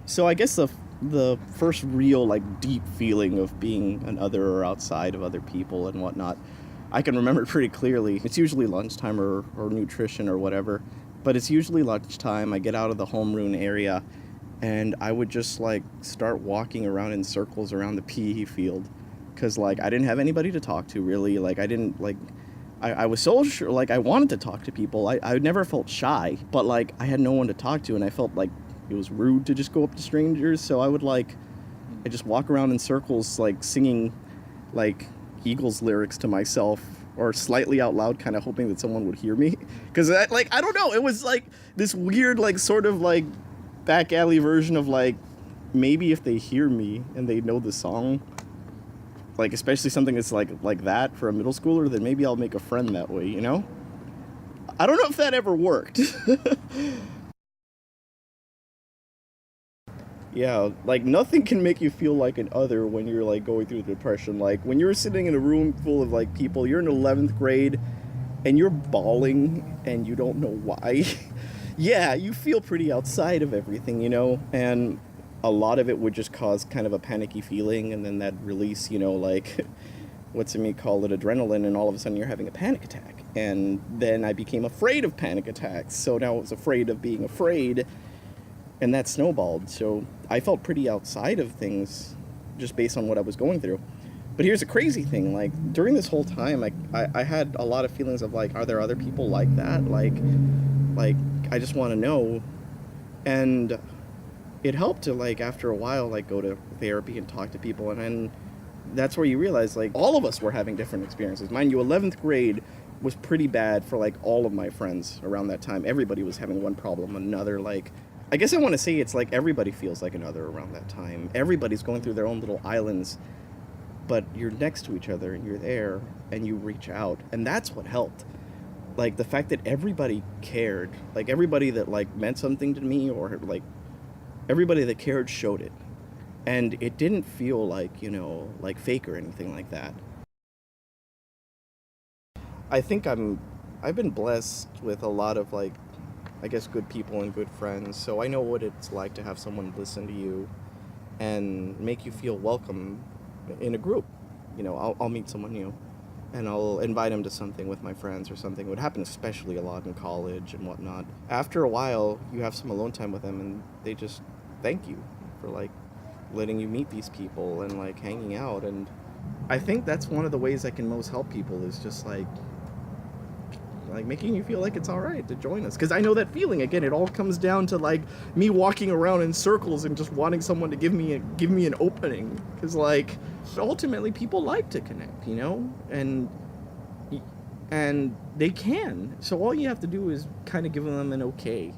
So I guess the first real like deep feeling of being an other or outside of other people and whatnot, I can remember pretty clearly. It's usually lunchtime or nutrition or whatever, but it's usually lunchtime. I get out of the homeroom area, and I would just like start walking around in circles around the PE field, because like I didn't have anybody to talk to really. Like I didn't like. I was so sure, like I wanted to talk to people. I never felt shy, but like I had no one to talk to, and I felt like it was rude to just go up to strangers. So I just walk around in circles, like singing like Eagles lyrics to myself or slightly out loud, kind of hoping that someone would hear me. Because I don't know, it was like this weird, like sort of like back alley version of like maybe if they hear me and they know the song, like especially something that's like that for a middle schooler, then maybe I'll make a friend that way, you know? I don't know if that ever worked. Yeah, like nothing can make you feel like an other when you're like going through depression. Like when you're sitting in a room full of like people, you're in 11th grade and you're bawling and you don't know why. Yeah, you feel pretty outside of everything, you know? And a lot of it would just cause kind of a panicky feeling, and then that release, you know, like what's it me call it, adrenaline, and all of a sudden you're having a panic attack. And then I became afraid of panic attacks. So now I was afraid of being afraid, and that snowballed. So I felt pretty outside of things just based on what I was going through. But here's a crazy thing, like during this whole time, I had a lot of feelings of like, are there other people like that? Like I just want to know. And it helped to like after a while like go to therapy and talk to people, and then that's where you realize like all of us were having different experiences. Mind you, 11th grade was pretty bad for like all of my friends around that time. Everybody was having one problem or another. Like I guess I want to say it's like everybody feels like another around that time. Everybody's going through their own little islands, but you're next to each other and you're there and you reach out, and that's what helped. Like the fact that everybody cared, like everybody that like meant something to me, or like everybody that cared showed it. And it didn't feel like, you know, like fake or anything like that. I think I've been blessed with a lot of like, I guess, good people and good friends. So I know what it's like to have someone listen to you and make you feel welcome in a group. You know, I'll meet someone new and I'll invite them to something with my friends or something. It would happen especially a lot in college and whatnot. After a while, you have some alone time with them and they just thank you for like letting you meet these people and like hanging out. And I think that's one of the ways I can most help people is just like making you feel like it's all right to join us, because I know that feeling. Again, it all comes down to like me walking around in circles and just wanting someone to give me an opening, because like ultimately people like to connect, you know, and they can. So all you have to do is kind of give them an okay.